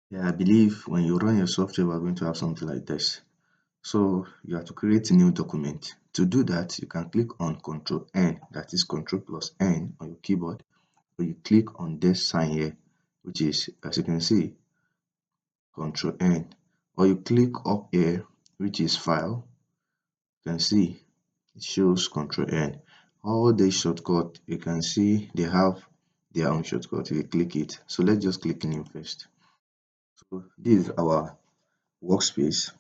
Yeah, I believe when you run your software, we're going to have something like this. So you have to create a new document. To do that, you can click on Control N, that is Control plus N on your keyboard. Or you click on this sign here, which is, as you can see, Control N. Or you click up here, which is File. You can see it shows Control N. All the shortcut you can see they have their own shortcut. You click it. So let's just click new first. So this is our workspace.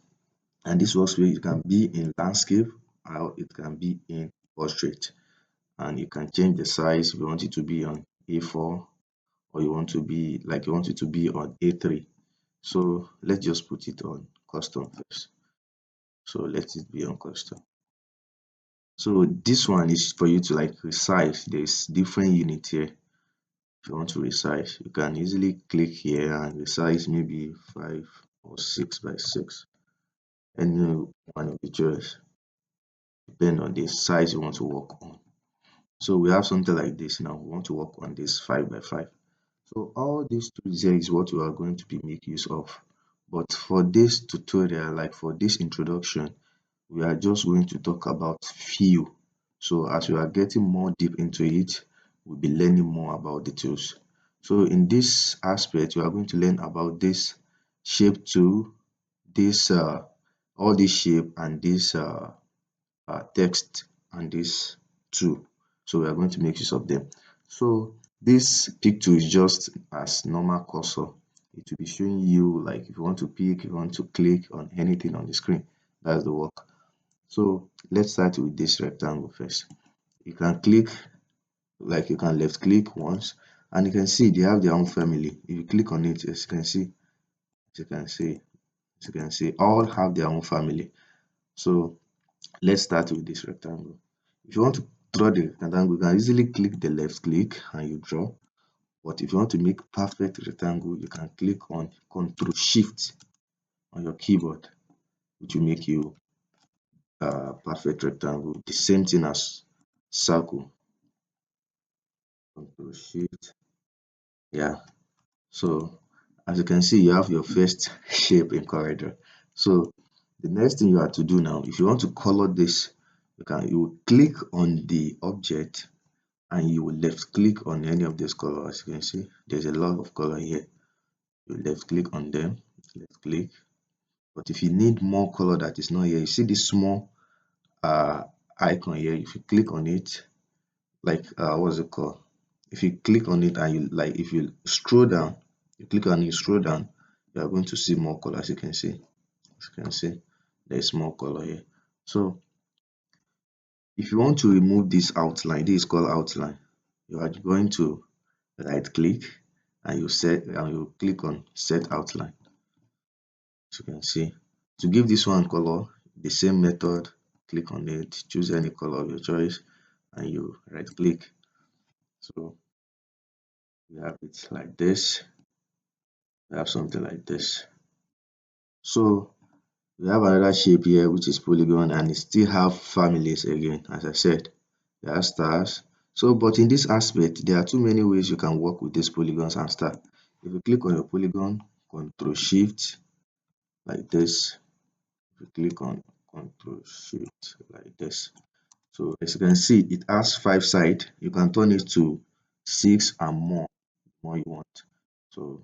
And this workspace can be in landscape or it can be in portrait, and you can change the size if you want it to be on A4 or you want it to be on A3. So let's just put it on custom first. So let it be on custom. So this one is for you to like resize. There's different unit here. If you want to resize, you can easily click here and resize maybe 5 or 6 by 6. Any one of the choice, depending on the size you want to work on. So we have something like this now. We want to work on this 5 by 5. So all these tools here is what we are going to be make use of. But for this tutorial, like for this introduction, we are just going to talk about few. So as we are getting more deep into it, we'll be learning more about the tools. So in this aspect, we are going to learn about this shape tool, this all this shape and this text and this tool. So we are going to make use of them. So this pick tool is just as normal cursor. It will be showing you like if you want to pick, if you want to click on anything on the screen. That's the work. So let's start with this rectangle first. You can click, like you can left click once, and you can see they have their own family. If you click on it, as you can see, as you can see, as you can see, all have their own family. So let's start with this rectangle. If you want to draw the rectangle, you can easily click the left click and you draw. But if you want to make perfect rectangle, you can click on Ctrl Shift on your keyboard, which will make you perfect rectangle. The same thing as circle. Ctrl Shift. Yeah. So as you can see, you have your first shape in corridor. So the next thing you have to do now, if you want to color this, you will click on the object and you will left click on any of these colors. You can see there's a lot of color here. You left click on them, left click. But if you need more color that is not here, you see this small uh icon here. If you click on it, like what's it called? If you click on it and you like, if you scroll down, you click on it, scroll down, you are going to see more color. As you can see, there's more color here. So if you want to remove this outline, this is called outline. You are going to right click and you click on set outline. As you can see, to give this one color, the same method, click on it, choose any color of your choice and you right click. So we have it like this. We have something like this. So we have another shape here which is polygon and it still have families again. As I said, there are stars. So but in this aspect, there are too many ways you can work with these polygons and stars. If you click on your polygon, Control Shift like this, if you click on Control Shift like this. So as you can see, it has 5 sides. You can turn it to 6 and more you want. So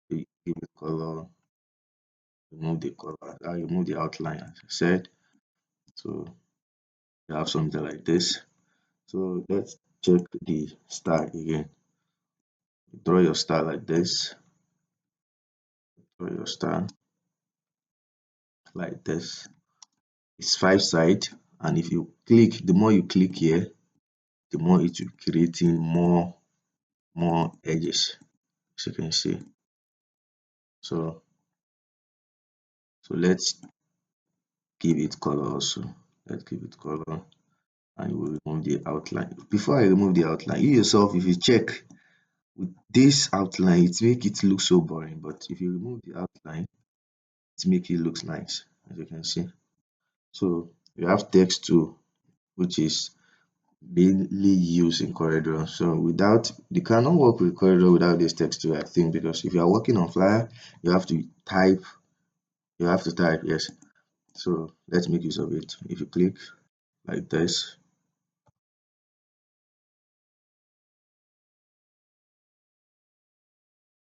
you give it color, remove the color, remove the outline as I said. So you have something like this. So let's check the star again. Draw your star like this. Draw your star like this. It's 5 sides, and if you click, the more you click here, the more it will be creating more edges, as you can see. So let's give it color also. Let's give it color and we will remove the outline. Before I remove the outline, you yourself, if you check with this outline, it make it look so boring. But if you remove the outline, it make it look nice, as you can see. So you have text too, which is mainly used in CorelDraw. So without, you cannot work with CorelDraw without this text tool, I think, because if you are working on flyer, you have to type. Yes. So let's make use of it. If you click like this,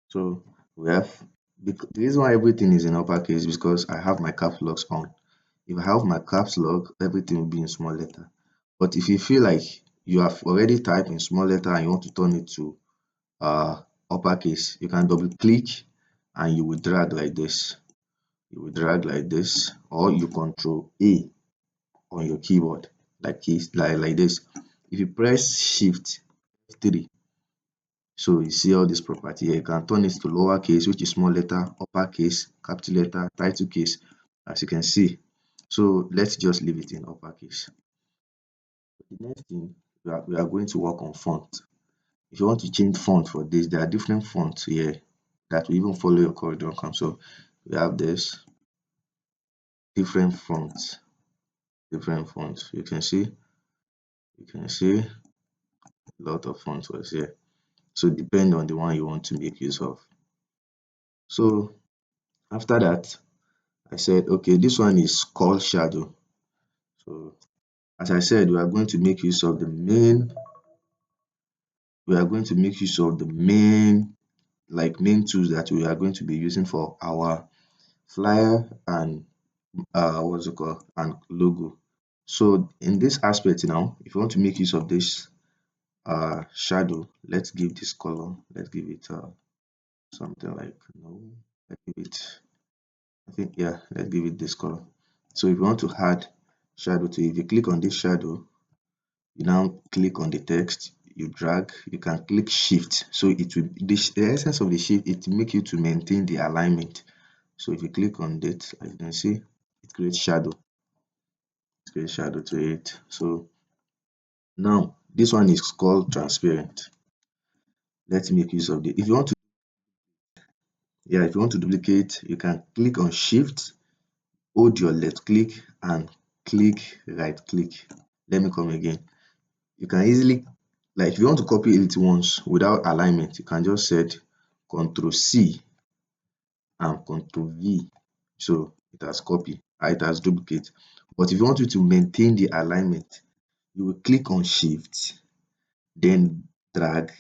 so we have the reason why everything is in uppercase is because I have my caps locks on. If I have my caps lock, everything will be in small letter. But if you feel like you have already typed in small letter and you want to turn it to uppercase, you can double click and you will drag like this. You will drag like this, or you control A on your keyboard like this. If you press shift 3, so you see all this property here. You can turn it to lowercase, which is small letter, uppercase, capital letter, title case, as you can see. So let's just leave it in uppercase. The next thing, we are going to work on font. If you want to change font for this, there are different fonts here that will even follow your CorelDraw. So we have this different fonts, You can see a lot of fonts was here. So depend on the one you want to make use of. So after that, I said, okay, this one is called shadow. So as I said, we are going to make use of the main, main tools that we are going to be using for our flyer and what's it called, and logo. So in this aspect now, if you want to make use of this shadow, let's give this color, let's give it something like, no, let's give it, I think, yeah, let's give it this color. So if you want to add shadow to it, if you click on this shadow, you now click on the text, you drag, you can click shift. So it will, the essence of the shift, it will make you to maintain the alignment. So if you click on it, as you can see, it creates shadow. It creates shadow to it. So now this one is called transparent. Let's make use of it. If you want to duplicate, you can click on shift, hold your left click and click right click. Let me come again. You can easily, like if you want to copy it once without alignment, you can just set Ctrl C and Ctrl V. So it has copy, it has duplicate. But if you want you to maintain the alignment, you will click on shift, then drag.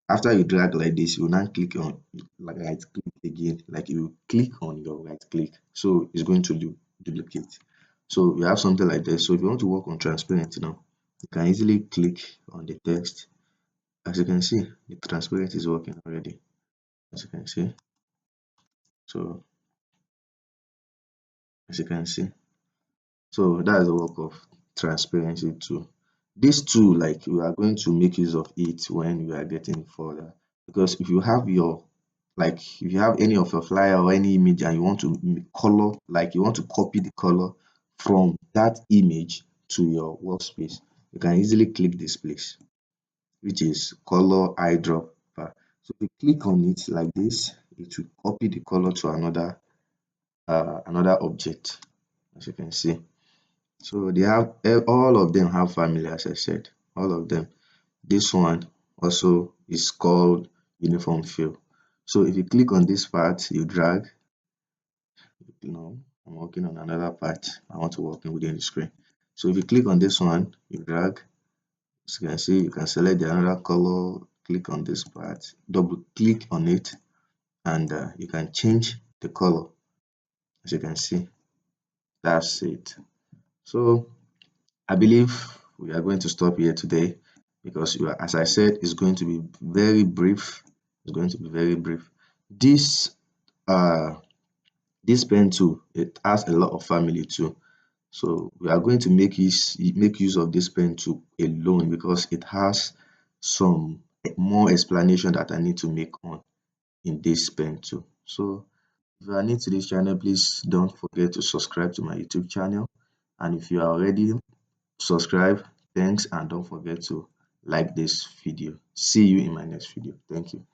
After you drag like this, you will now click on right click again, like you click on your right click. So it's going to duplicate. So you have something like this. So if you want to work on transparent now, you can easily click on the text. As you can see, the transparent is working already, as you can see. So as you can see, so that's the work of transparency tool. This tool, like, we are going to make use of it when we are getting further, because if you have your, like, if you have any of your flyer or any image and you want to color, like you want to copy the color from that image to your workspace, you can easily click this place, which is color eyedropper. So if you click on it like this, it will copy the color to another object, as you can see. So they have, all of them have family, as I said, all of them. This one also is called uniform fill. So if you click on this part, you drag, I'm working on another part, I want to work within the screen. So if you click on this one, you drag, as you can see, you can select the another color, click on this part, double click on it, and you can change the color, as you can see. That's it. So I believe we are going to stop here today, because as I said, it's going to be very brief. It's going to be very brief. This pen tool, it has a lot of family too. So we are going to make use of this pen tool alone, because it has some more explanation that I need to make on in this pen tool. So if you are new to this channel, please don't forget to subscribe to my YouTube channel. And if you are already subscribed, thanks, and don't forget to like this video. See you in my next video. Thank you.